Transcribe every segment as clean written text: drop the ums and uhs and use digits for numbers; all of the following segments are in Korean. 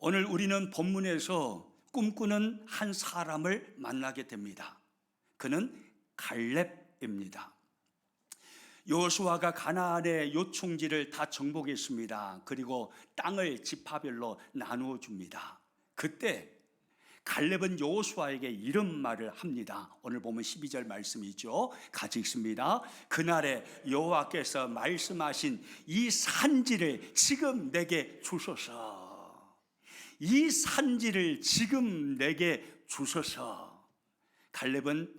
오늘 우리는 본문에서 꿈꾸는 한 사람을 만나게 됩니다. 그는 갈렙입니다. 여호수아가 가나안의 요충지를 다 정복했습니다. 그리고 땅을 지파별로 나누어 줍니다. 그때 갈렙은 여호수아에게 이런 말을 합니다. 오늘 보면 12절 말씀이죠. 같이 읽습니다. 그날에 여호와께서 말씀하신 이 산지를 지금 내게 주소서. 이 산지를 지금 내게 주소서. 갈렙은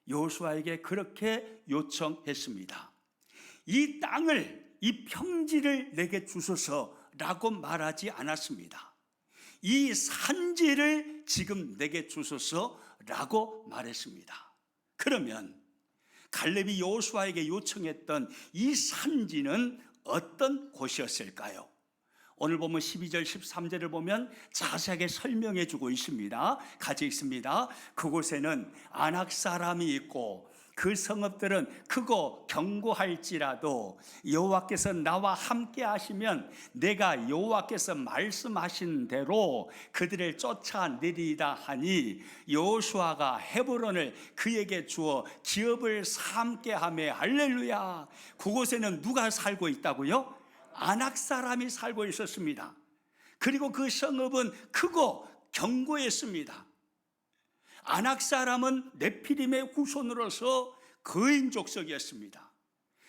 여호수아에게 그렇게 요청했습니다. 이 땅을, 이 평지를 내게 주소서라고 말하지 않았습니다. 이 산지를 지금 내게 주소서라고 말했습니다. 그러면 갈렙이 여호수아에게 요청했던 이 산지는 어떤 곳이었을까요? 오늘 보면 12절 13절을 보면 자세하게 설명해 주고 있습니다. 같이 읽습니다. 그곳에는 아낙 사람이 있고 그 성읍들은 크고 견고할지라도 여호와께서 나와 함께 하시면 내가 여호와께서 말씀하신 대로 그들을 쫓아내리이다 하니 여호수아가 헤브론을 그에게 주어 기업을 삼게 하며 할렐루야. 그곳에는 누가 살고 있다고요? 아낙 사람이 살고 있었습니다. 그리고 그 성읍은 크고 견고했습니다. 아낙 사람은 네피림의 후손으로서 거인 족속이었습니다.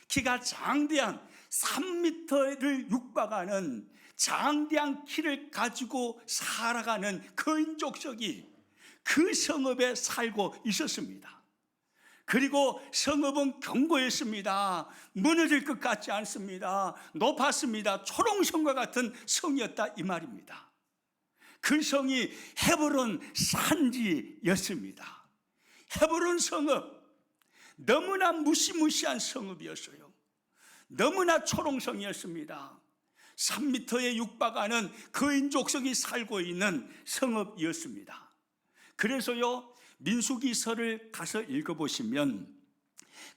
키가 장대한 3m를 육박하는 장대한 키를 가지고 살아가는 거인 족속이 그 성읍에 살고 있었습니다. 그리고 성읍은 견고했습니다. 무너질 것 같지 않습니다. 높았습니다. 초롱성과 같은 성이었다 이 말입니다. 그 성이 헤브론 산지였습니다. 헤브론 성읍, 너무나 무시무시한 성읍이었어요. 너무나 초롱성이었습니다. 3m에 육박하는 거인 족속이 살고 있는 성읍이었습니다. 그래서요, 민수기서를 가서 읽어보시면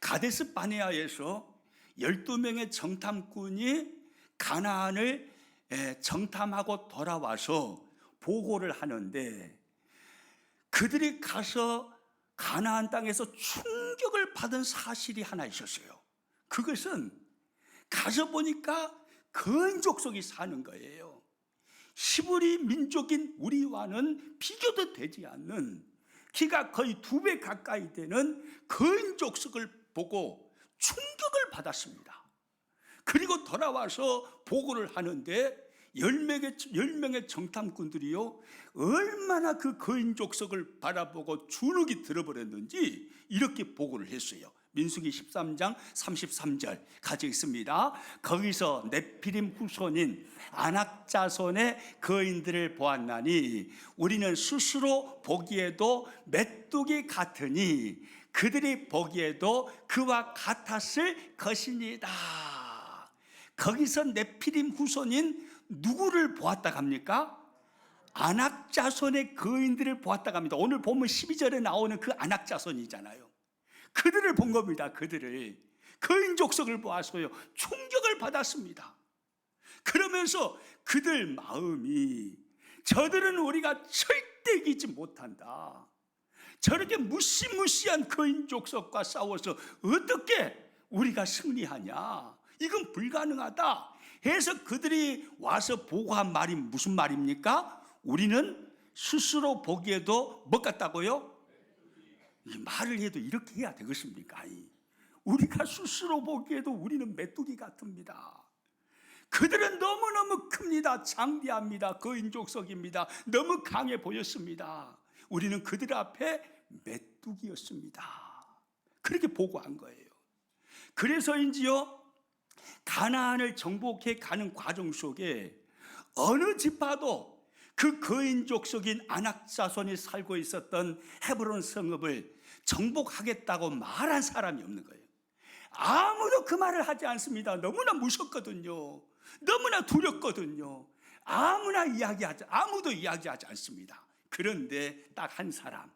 가데스 바네아에서 12명의 정탐꾼이 가나안을 정탐하고 돌아와서 보고를 하는데 그들이 가서 가나안 땅에서 충격을 받은 사실이 하나 있었어요. 그것은 가서 보니까 거인 족속이 사는 거예요. 히브리 민족인 우리와는 비교도 되지 않는 키가 거의 2배 가까이 되는 거인 족속을 보고 충격을 받았습니다. 그리고 돌아와서 보고를 하는데 10명의 정탐꾼들이요, 얼마나 그 거인 족속을 바라보고 주눅이 들어버렸는지 이렇게 보고를 했어요. 민수기 13장 33절 같이 읽습니다. 거기서 네피림 후손인 아낙 자손의 거인들을 보았나니 우리는 스스로 보기에도 메뚜기 같으니 그들이 보기에도 그와 같았을 것이니이다. 거기서 네피림 후손인 누구를 보았다고 합니까? 아낙 자손의 거인들을 보았다고 합니다. 오늘 보면 12절에 나오는 그 아낙 자손이잖아요. 그들을 본 겁니다. 그들을 거인 족속을 보아서요 충격을 받았습니다. 그러면서 그들 마음이 저들은 우리가 절대 이기지 못한다. 저렇게 무시무시한 거인 족속과 싸워서 어떻게 우리가 승리하냐? 이건 불가능하다 해서 그들이 와서 보고한 말이 무슨 말입니까? 우리는 스스로 보기에도 뭐 같다고요? 이 말을 해도 이렇게 해야 되겠습니까? 우리가 스스로 보기에도 우리는 메뚜기 같습니다. 그들은 너무너무 큽니다. 장대합니다. 거인 족속입니다. 너무 강해 보였습니다. 우리는 그들 앞에 메뚜기였습니다. 그렇게 보고한 거예요. 그래서인지요, 가나안을 정복해 가는 과정 속에 어느 지파도 그 거인 족속인 아낙 자손이 살고 있었던 헤브론 성읍을 정복하겠다고 말한 사람이 없는 거예요. 아무도 그 말을 하지 않습니다. 너무나 무섭거든요. 너무나 두렵거든요. 아무도 이야기하지 않습니다. 그런데 딱 한 사람,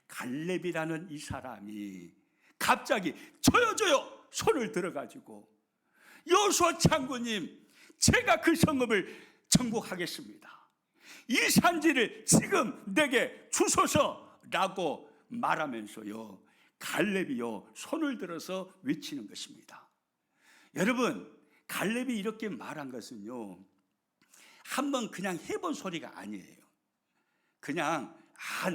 갈렙이라는 이 사람이 갑자기 저요 손을 들어가지고 여호수아 장군님, 제가 그 성읍을 정복하겠습니다. 이 산지를 지금 내게 주소서라고 말하면서요, 갈렙이요 손을 들어서 외치는 것입니다. 여러분, 갈렙이 이렇게 말한 것은요, 한번 그냥 해본 소리가 아니에요. 그냥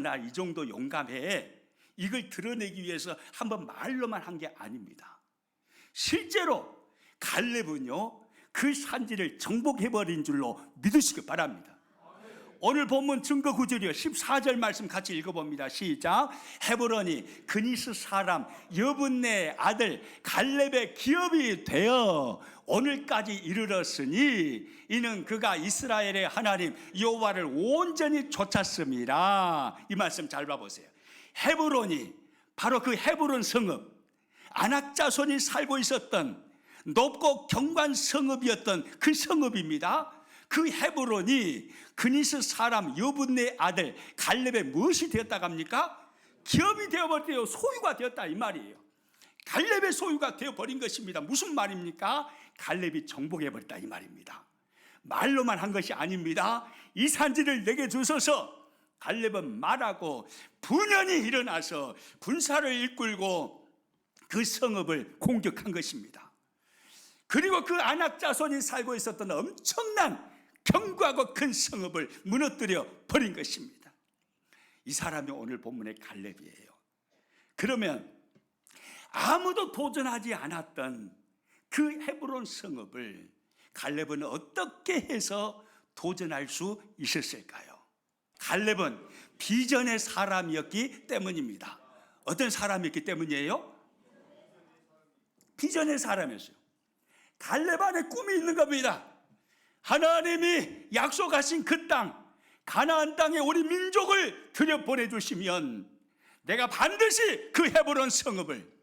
나 이 정도 용감해, 이걸 드러내기 위해서 한번 말로만 한 게 아닙니다. 실제로 갈렙은요 그 산지를 정복해버린 줄로 믿으시기 바랍니다. 오늘 본문 증거 구절이요 14절 말씀 같이 읽어봅니다. 시작. 헤브론이 그니스 사람 여분네 아들 갈렙의 기업이 되어 오늘까지 이르렀으니 이는 그가 이스라엘의 하나님 여호와를 온전히 좇았습니다. 이 말씀 잘 봐보세요. 헤브론이 바로 그 헤브론 성읍, 아낙 자손이 살고 있었던 높고 경관 성읍이었던 그 성읍입니다. 그 헤브론이 그니스 사람 여분네 아들 갈렙의 무엇이 되었다고 합니까? 기업이 되어버렸대요. 소유가 되었다 이 말이에요. 갈렙의 소유가 되어버린 것입니다. 무슨 말입니까? 갈렙이 정복해버렸다 이 말입니다. 말로만 한 것이 아닙니다. 이 산지를 내게 주소서. 갈렙은 말하고 분연히 일어나서 군사를 이끌고 그 성읍을 공격한 것입니다. 그리고 그 아낙 자손이 살고 있었던 엄청난 견고하고 큰 성읍을 무너뜨려 버린 것입니다. 이 사람이 오늘 본문의 갈렙이에요. 그러면 아무도 도전하지 않았던 그 헤브론 성읍을 갈렙은 어떻게 해서 도전할 수 있었을까요? 갈렙은 비전의 사람이었기 때문입니다. 어떤 사람이었기 때문이에요? 비전의 사람이었어요. 갈렙 안에 꿈이 있는 겁니다. 하나님이 약속하신 그 땅, 가나안 땅에 우리 민족을 들여보내주시면 내가 반드시 그 헤브론 성읍을,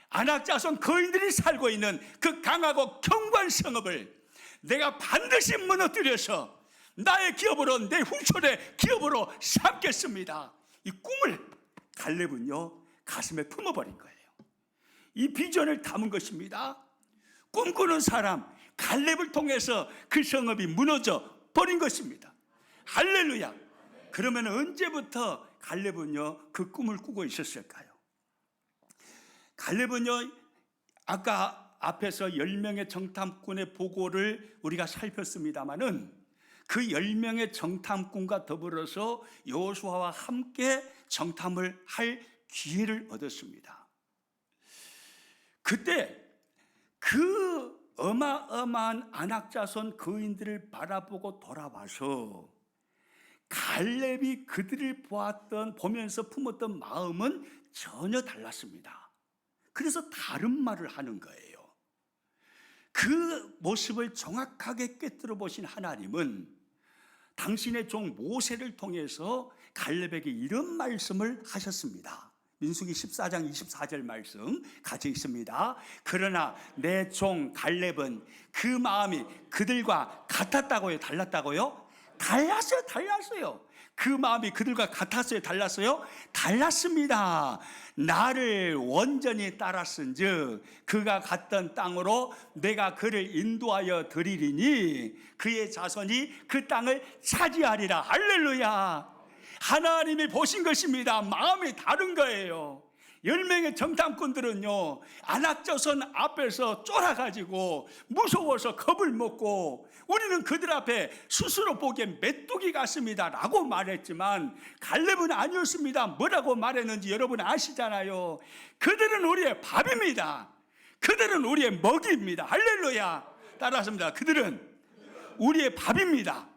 아낙 자손 거인들이 살고 있는 그 강하고 견고한 성읍을 내가 반드시 무너뜨려서 나의 기업으로, 내 후손의 기업으로 삼겠습니다. 이 꿈을 갈렙은요 가슴에 품어버린 거예요. 이 비전을 담은 것입니다. 꿈꾸는 사람 갈렙을 통해서 그 성읍이 무너져 버린 것입니다. 할렐루야. 그러면 언제부터 갈렙은요 그 꿈을 꾸고 있었을까요? 갈렙은요 아까 앞에서 10명의 정탐꾼의 보고를 우리가 살폈습니다마는 그 10명의 정탐꾼과 더불어서 여호수아와 함께 정탐을 할 기회를 얻었습니다. 그때 그 어마어마한 아낙 자손 거인들을 바라보고 돌아와서 갈렙이 그들을 보면서 품었던 마음은 전혀 달랐습니다. 그래서 다른 말을 하는 거예요. 그 모습을 정확하게 꿰뚫어 보신 하나님은 당신의 종 모세를 통해서 갈렙에게 이런 말씀을 하셨습니다. 민수기 14장 24절 말씀 같이 있습니다. 그러나 내 종 갈렙은 그 마음이 그들과 같았다고요? 달랐다고요? 달랐어요. 그 마음이 그들과 같았어요? 달랐어요? 달랐습니다. 나를 온전히 따랐은즉 그가 갔던 땅으로 내가 그를 인도하여 드리리니 그의 자손이 그 땅을 차지하리라. 할렐루야. 하나님이 보신 것입니다. 마음이 다른 거예요. 10명의 정탐꾼들은요 아낙 자손 앞에서 쫄아가지고 무서워서 겁을 먹고 우리는 그들 앞에 스스로 보기엔 메뚜기 같습니다 라고 말했지만 갈렙은 아니었습니다. 뭐라고 말했는지 여러분 아시잖아요. 그들은 우리의 밥입니다. 그들은 우리의 먹이입니다. 할렐루야. 따라합니다. 그들은 우리의 밥입니다.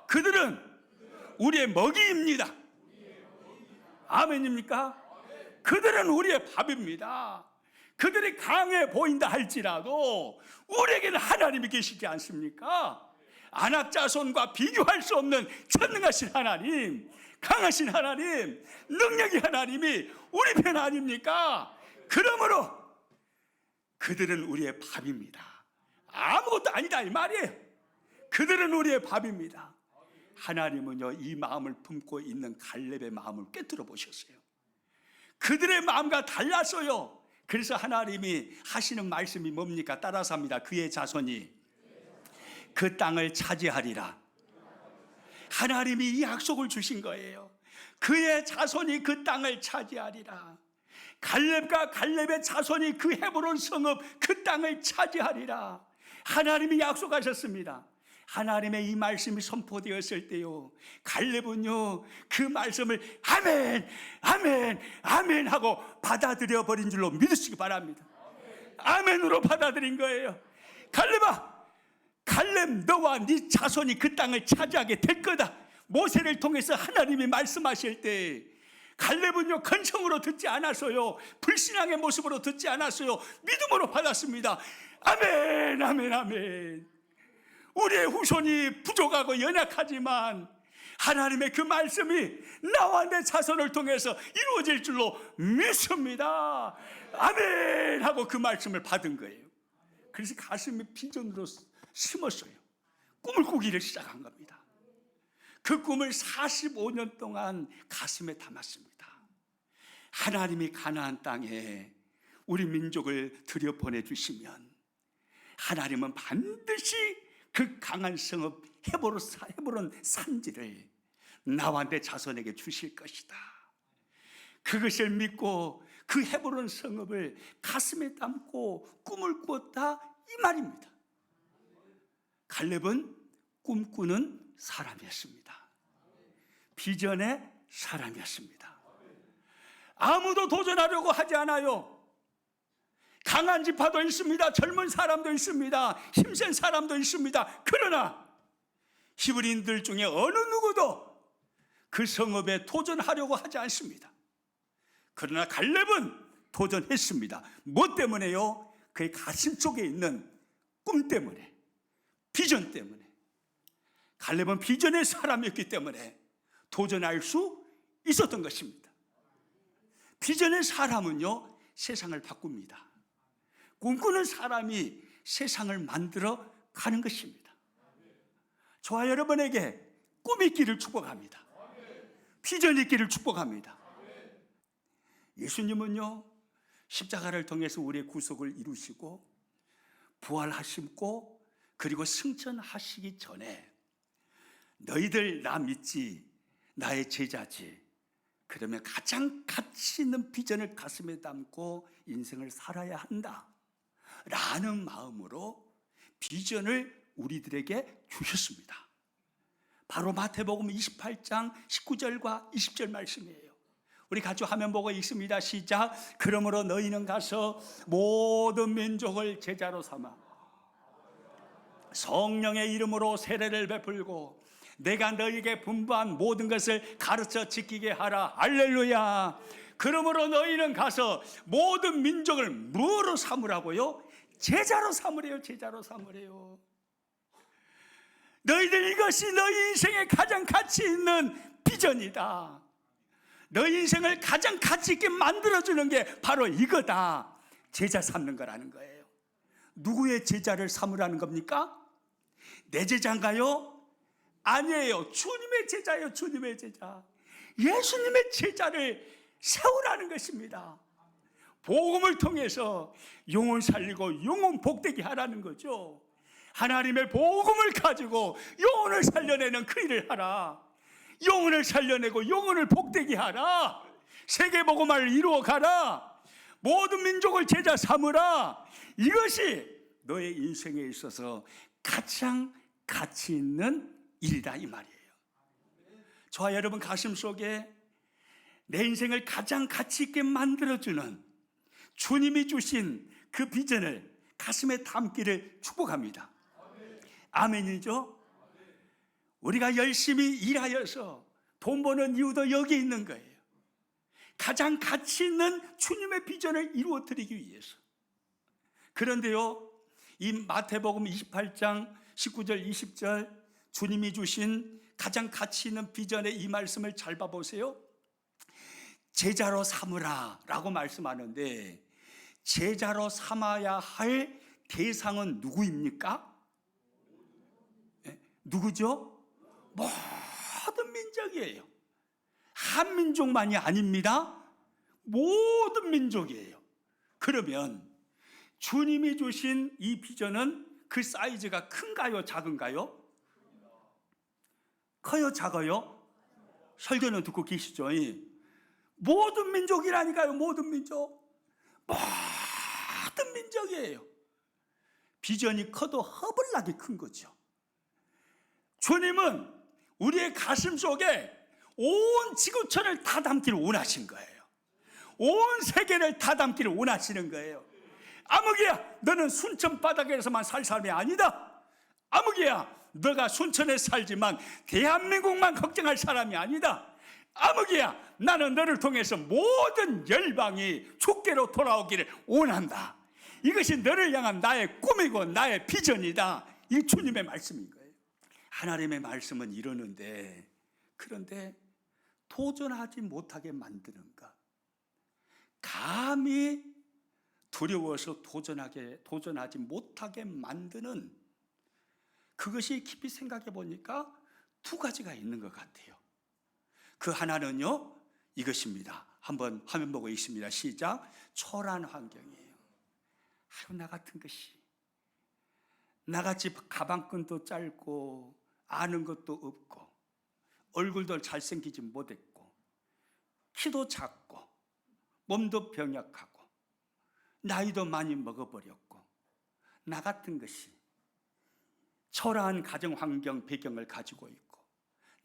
그들은 우리의 먹이입니다. 아멘입니까? 그들은 우리의 밥입니다. 그들이 강해 보인다 할지라도 우리에게는 하나님이 계시지 않습니까? 아낙 자손과 비교할 수 없는 전능하신 하나님, 강하신 하나님, 능력의 하나님이 우리 편 아닙니까? 그러므로 그들은 우리의 밥입니다. 아무것도 아니다 이 말이에요. 그들은 우리의 밥입니다. 하나님은요 이 마음을 품고 있는 갈렙의 마음을 꿰뚫어 보셨어요. 그들의 마음과 달랐어요. 그래서 하나님이 하시는 말씀이 뭡니까? 따라서 합니다. 그의 자손이 그 땅을 차지하리라. 하나님이 이 약속을 주신 거예요. 그의 자손이 그 땅을 차지하리라. 갈렙과 갈렙의 자손이 그 헤브론 성읍 그 땅을 차지하리라. 하나님이 약속하셨습니다. 하나님의 이 말씀이 선포되었을 때요, 갈렙은요 그 말씀을 아멘 아멘 아멘 하고 받아들여 버린 줄로 믿으시기 바랍니다. 아멘으로 받아들인 거예요. 갈렙아, 갈렙 너와 네 자손이 그 땅을 차지하게 될 거다. 모세를 통해서 하나님이 말씀하실 때 갈렙은요 근성으로 듣지 않았어요. 불신앙의 모습으로 듣지 않았어요. 믿음으로 받았습니다. 아멘 아멘 아멘. 우리의 후손이 부족하고 연약하지만 하나님의 그 말씀이 나와 내 자손을 통해서 이루어질 줄로 믿습니다. 아멘 하고 그 말씀을 받은 거예요. 그래서 가슴에 비전으로 심었어요. 꿈을 꾸기를 시작한 겁니다. 그 꿈을 45년 동안 가슴에 담았습니다. 하나님이 가나안 땅에 우리 민족을 들여보내주시면 하나님은 반드시 그 강한 성읍 헤브론 산지를 나와 내 자손에게 주실 것이다. 그것을 믿고 그 헤브론 성읍을 가슴에 담고 꿈을 꾸었다, 이 말입니다. 갈렙은 꿈꾸는 사람이었습니다. 비전의 사람이었습니다. 아무도 도전하려고 하지 않아요. 강한 지파도 있습니다. 젊은 사람도 있습니다. 힘센 사람도 있습니다. 그러나 히브리인들 중에 어느 누구도 그 성읍에 도전하려고 하지 않습니다. 그러나 갈렙은 도전했습니다. 뭐 때문에요? 그의 가슴 속에 있는 꿈 때문에, 비전 때문에. 갈렙은 비전의 사람이었기 때문에 도전할 수 있었던 것입니다. 비전의 사람은요 세상을 바꿉니다. 꿈꾸는 사람이 세상을 만들어 가는 것입니다. 저와 여러분에게 꿈이 있기를 축복합니다. 비전이 있기를 축복합니다. 예수님은요 십자가를 통해서 우리의 구속을 이루시고 부활하시고 그리고 승천하시기 전에 너희들 나 믿지, 나의 제자지, 그러면 가장 가치 있는 비전을 가슴에 담고 인생을 살아야 한다 라는 마음으로 비전을 우리들에게 주셨습니다. 바로 마태복음 28장 19절과 20절 말씀이에요. 우리 같이 화면 보고 읽습니다. 시작. 그러므로 너희는 가서 모든 민족을 제자로 삼아 성령의 이름으로 세례를 베풀고 내가 너희에게 분부한 모든 것을 가르쳐 지키게 하라. 할렐루야. 그러므로 너희는 가서 모든 민족을 뭐로 삼으라고요? 제자로 삼으래요. 제자로 삼으래요. 너희들 이것이 너희 인생의 가장 가치 있는 비전이다. 너희 인생을 가장 가치 있게 만들어주는 게 바로 이거다. 제자 삼는 거라는 거예요. 누구의 제자를 삼으라는 겁니까? 내 제자인가요? 아니에요. 주님의 제자예요. 주님의 제자. 예수님의 제자를 세우라는 것입니다. 복음을 통해서 영혼 살리고 영혼 복되게 하라는 거죠. 하나님의 복음을 가지고 영혼을 살려내는 그 일을 하라. 영혼을 살려내고 영혼을 복되게 하라. 세계복음화를 이루어 가라. 모든 민족을 제자 삼으라. 이것이 너의 인생에 있어서 가장 가치 있는 일이다 이 말이에요. 저와 여러분 가슴 속에 내 인생을 가장 가치 있게 만들어주는 주님이 주신 그 비전을 가슴에 담기를 축복합니다. 아멘이죠? 우리가 열심히 일하여서 돈 버는 이유도 여기 있는 거예요. 가장 가치 있는 주님의 비전을 이루어 드리기 위해서. 그런데요, 이 마태복음 28장 19절 20절 주님이 주신 가장 가치 있는 비전의 이 말씀을 잘 봐보세요. 제자로 삼으라 라고 말씀하는데 제자로 삼아야 할 대상은 누구입니까? 누구죠? 모든 민족이에요. 한 민족만이 아닙니다. 모든 민족이에요. 그러면 주님이 주신 이 비전은 그 사이즈가 큰가요? 작은가요? 커요, 작아요? 설교는 듣고 계시죠? 모든 민족이라니까요. 모든 민족. 모든 민족이에요. 비전이 커도 허벌나게 큰 거죠. 주님은 우리의 가슴 속에 온 지구촌을 다 담기를 원하신 거예요. 온 세계를 다 담기를 원하시는 거예요. 아무개야, 너는 순천 바닥에서만 살 사람이 아니다. 아무개야, 너가 순천에 살지만 대한민국만 걱정할 사람이 아니다. 아무개야, 나는 너를 통해서 모든 열방이 주께로 돌아오기를 원한다. 이것이 너를 향한 나의 꿈이고 나의 비전이다. 이 주님의 말씀인 거예요. 하나님의 말씀은 이러는데, 그런데 도전하지 못하게 만드는 것, 감히 두려워서 도전하지 못하게 만드는, 그것이 깊이 생각해 보니까 두 가지가 있는 것 같아요. 그 하나는요, 이것입니다. 한번 화면 보고 있습니다. 시작. 초라한 환경이에요. 나 같은 것이, 나같이 가방끈도 짧고 아는 것도 없고 얼굴도 잘생기지 못했고 키도 작고 몸도 병약하고 나이도 많이 먹어버렸고, 나 같은 것이 초라한 가정 환경 배경을 가지고 있고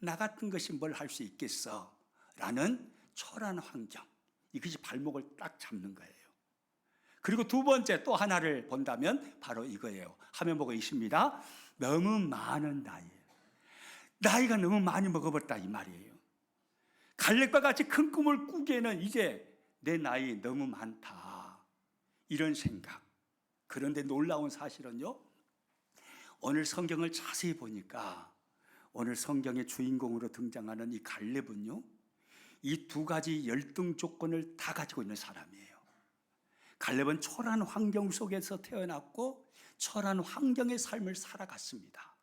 나 같은 것이 뭘 할 수 있겠어? 라는 초라한 환경, 이것이 발목을 딱 잡는 거예요. 그리고 두 번째 또 하나를 본다면 바로 이거예요. 화면 보고 있습니다. 너무 많은 나이가 너무 많이 먹어버렸다 이 말이에요. 갈렙과 같이 큰 꿈을 꾸기에는 이제 내 나이 너무 많다, 이런 생각. 그런데 놀라운 사실은요, 오늘 성경을 자세히 보니까 오늘 성경의 주인공으로 등장하는 이 갈렙은요, 이 두 가지 열등 조건을 다 가지고 있는 사람이에요. 갈렙은 초라한 환경 속에서 태어났고 초라한 환경의 삶을 살아갔습니다.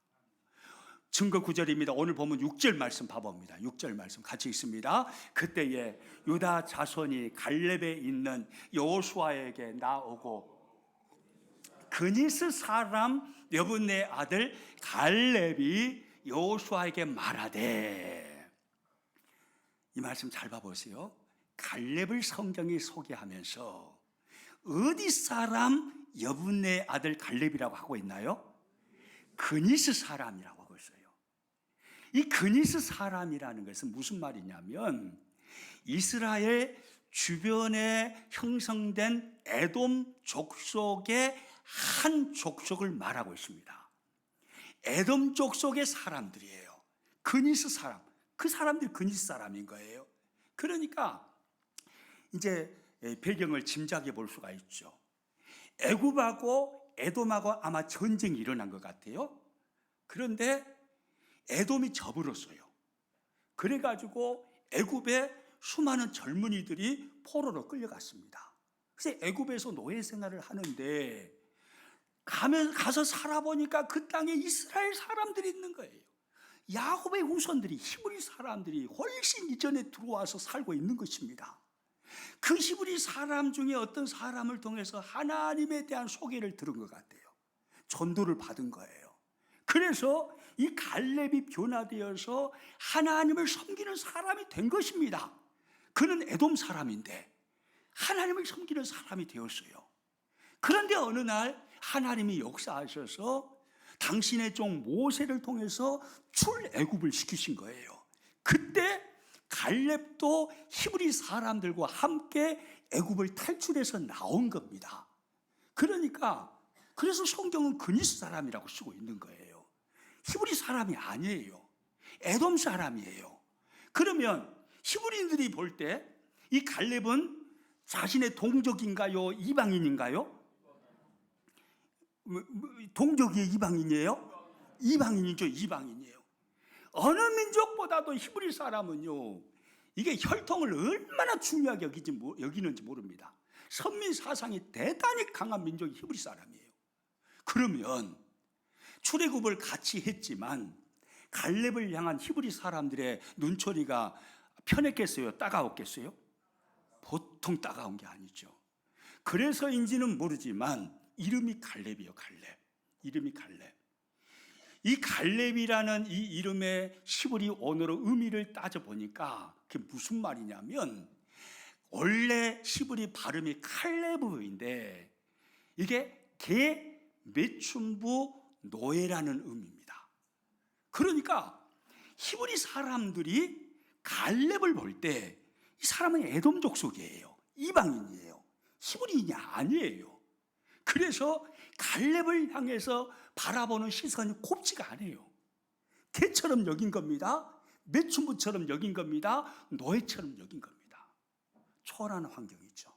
증거 9절입니다. 오늘 보면 6절 말씀 봐봅니다. 6절 말씀 같이 있습니다. 그때에 유다 자손이 갈렙에 있는 여호수아에게 나오고 그니스 사람 여분네 아들 갈렙이 여호수아에게 말하되, 이 말씀 잘 봐보세요. 갈렙을 성경이 소개하면서 어디 사람 여분네 아들 갈렙이라고 하고 있나요? 그니스 사람이라고 하고 있어요. 이 그니스 사람이라는 것은 무슨 말이냐면 이스라엘 주변에 형성된 에돔 족속의 한 족속을 말하고 있습니다. 에돔 족속의 사람들이에요. 그니스 사람, 그 사람들이 그니스 사람인 거예요. 그러니까 이제 배경을 짐작해 볼 수가 있죠. 애굽하고 에돔하고 아마 전쟁이 일어난 것 같아요. 그런데 에돔이 져버렸어요. 그래가지고 애굽에 수많은 젊은이들이 포로로 끌려갔습니다. 그래서 애굽에서 노예 생활을 하는데 가서 살아보니까 그 땅에 이스라엘 사람들이 있는 거예요. 야곱의 후손들이, 히브리 사람들이 훨씬 이전에 들어와서 살고 있는 것입니다. 그 히브리 사람 중에 어떤 사람을 통해서 하나님에 대한 소개를 들은 것 같아요. 전도를 받은 거예요. 그래서 이 갈렙이 변화되어서 하나님을 섬기는 사람이 된 것입니다. 그는 에돔 사람인데 하나님을 섬기는 사람이 되었어요. 그런데 어느 날 하나님이 역사하셔서 당신의 종 모세를 통해서 출애굽을 시키신 거예요. 그때 갈렙도 히브리 사람들과 함께 애굽을 탈출해서 나온 겁니다. 그러니까 그래서 성경은 그니스 사람이라고 쓰고 있는 거예요. 히브리 사람이 아니에요. 에돔 사람이에요. 그러면 히브리인들이 볼 때 이 갈렙은 자신의 동족인가요? 이방인인가요? 동족이에요? 이방인이에요? 이방인이죠. 이방인이에요. 어느 민족보다도 히브리 사람은요, 이게 혈통을 얼마나 중요하게 여기는지 모릅니다. 선민 사상이 대단히 강한 민족이 히브리 사람이에요. 그러면 출애굽을 같이 했지만 갈렙을 향한 히브리 사람들의 눈초리가 편했겠어요? 따가웠겠어요? 보통 따가운 게 아니죠. 그래서인지는 모르지만 이름이 갈렙이에요. 갈렙. 이름이 갈렙. 이 갈렙이라는 이 이름의 히브리 언어로 의미를 따져보니까 그게 무슨 말이냐면, 원래 히브리 발음이 칼레브인데 이게 개 매춘부 노예라는 의미입니다. 그러니까 히브리 사람들이 갈렙을 볼 때 이 사람은 에돔 족속이에요. 이방인이에요. 히브리인이 아니에요. 그래서 갈렙을 향해서 바라보는 시선이 곱지가 않아요. 개처럼 여긴 겁니다. 매춘부처럼 여긴 겁니다. 노예처럼 여긴 겁니다. 초라한 환경이죠.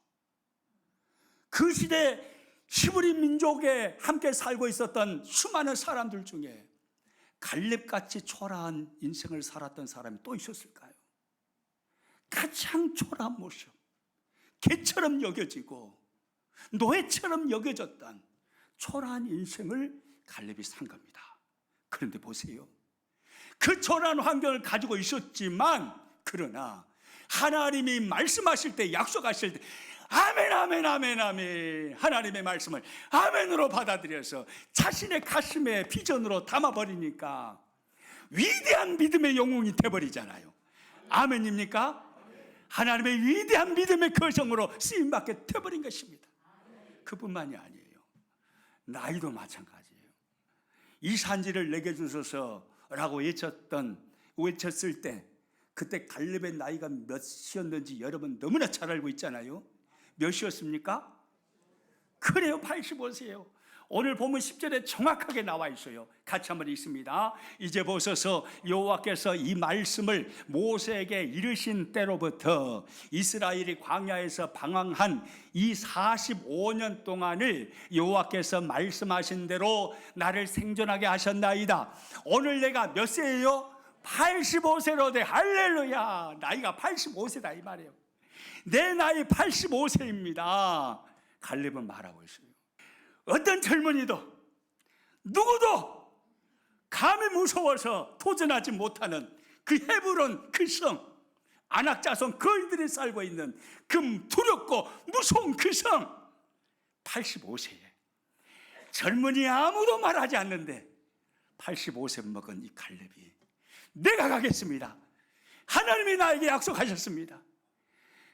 그 시대 히브리 민족에 함께 살고 있었던 수많은 사람들 중에 갈렙같이 초라한 인생을 살았던 사람이 또 있었을까요? 가장 초라한 모습, 개처럼 여겨지고 노예처럼 여겨졌던 초라한 인생을 갈렙이 산 겁니다. 그런데 보세요, 그 초라한 환경을 가지고 있었지만, 그러나 하나님이 말씀하실 때, 약속하실 때 아멘 아멘 아멘 아멘, 하나님의 말씀을 아멘으로 받아들여서 자신의 가슴에 비전으로 담아버리니까 위대한 믿음의 영웅이 돼버리잖아요. 아멘입니까? 하나님의 위대한 믿음의 거성으로 쓰임받게 돼버린 것입니다. 그뿐만이 아니에요. 나이도 마찬가지예요. 이 산지를 내게 주소서라고 외쳤을 때, 그때 갈렙의 나이가 몇이었는지 여러분 너무나 잘 알고 있잖아요. 몇이었습니까? 그래요, 85세예요. 오늘 본문 10절에 정확하게 나와 있어요. 같이 한번 읽습니다. 이제 보소서, 여호와께서 이 말씀을 모세에게 이르신 때로부터 이스라엘이 광야에서 방황한 이 45년 동안을 여호와께서 말씀하신 대로 나를 생존하게 하셨나이다. 오늘 내가 몇 세예요? 85세로 돼. 할렐루야. 나이가 85세다 이 말이에요. 내 나이 85세입니다. 갈렙은 말하고 있어요. 어떤 젊은이도 누구도 감히 무서워서 도전하지 못하는 그 헤브론 그 성, 아낙 자손 거인들이 살고 있는 그 두렵고 무서운 그 성, 85세에 젊은이 아무도 말하지 않는데 85세 먹은 이 갈렙이 내가 가겠습니다. 하나님이 나에게 약속하셨습니다.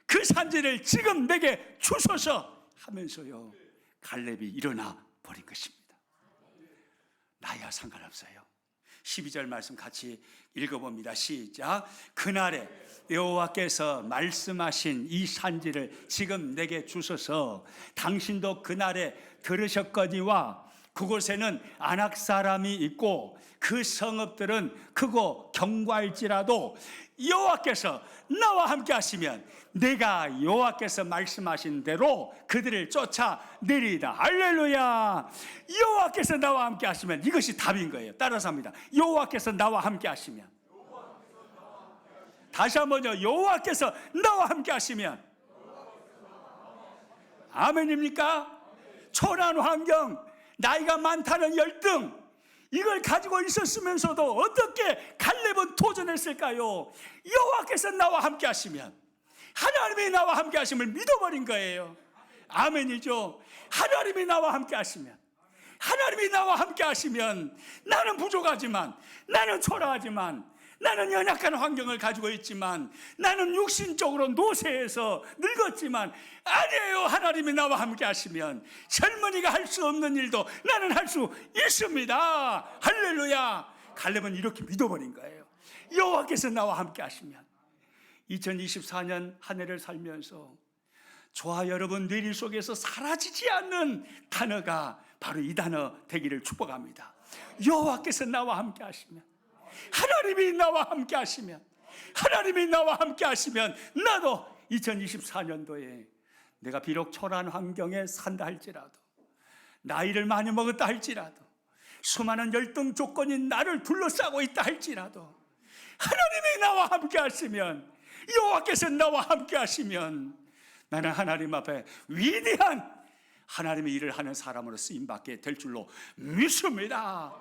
그 산지를 지금 내게 주소서 하면서요, 갈렙이 일어나 버린 것입니다. 나이와 상관없어요. 12절 말씀 같이 읽어봅니다. 시작. 그날에 여호와께서 말씀하신 이 산지를 지금 내게 주소서. 당신도 그날에 들으셨거니와 그곳에는 아낙 사람이 있고 그 성읍들은 크고 견고할지라도 여호와께서 나와 함께 하시면 내가 여호와께서 말씀하신 대로 그들을 쫓아내리이다. 할렐루야. 여호와께서 나와 함께 하시면, 이것이 답인 거예요. 따라서 합니다. 여호와께서 나와 함께 하시면. 다시 한번요. 여호와께서 나와 함께 하시면. 아멘입니까? 초라한 환경, 나이가 많다는 열등, 이걸 가지고 있었으면서도 어떻게 갈렙은 도전했을까요? 여호와께서 나와 함께 하시면, 하나님이 나와 함께 하심을 믿어버린 거예요. 아멘이죠. 하나님이 나와 함께 하시면, 하나님이 나와 함께 하시면, 나는 부족하지만, 나는 초라하지만, 나는 연약한 환경을 가지고 있지만, 나는 육신적으로 노쇠해서 늙었지만, 아니에요. 하나님이 나와 함께 하시면 젊은이가 할 수 없는 일도 나는 할 수 있습니다. 할렐루야. 갈렙은 이렇게 믿어버린 거예요. 여호와께서 나와 함께 하시면. 2024년 한 해를 살면서 저와 여러분 뇌리 속에서 사라지지 않는 단어가 바로 이 단어 되기를 축복합니다. 여호와께서 나와 함께 하시면, 하나님이 나와 함께 하시면, 하나님이 나와 함께 하시면, 나도 2024년도에 내가 비록 초라한 환경에 산다 할지라도, 나이를 많이 먹었다 할지라도, 수많은 열등 조건이 나를 둘러싸고 있다 할지라도, 하나님이 나와 함께 하시면, 여호와께서 나와 함께 하시면, 나는 하나님 앞에 위대한 하나님의 일을 하는 사람으로 쓰임받게 될 줄로 믿습니다.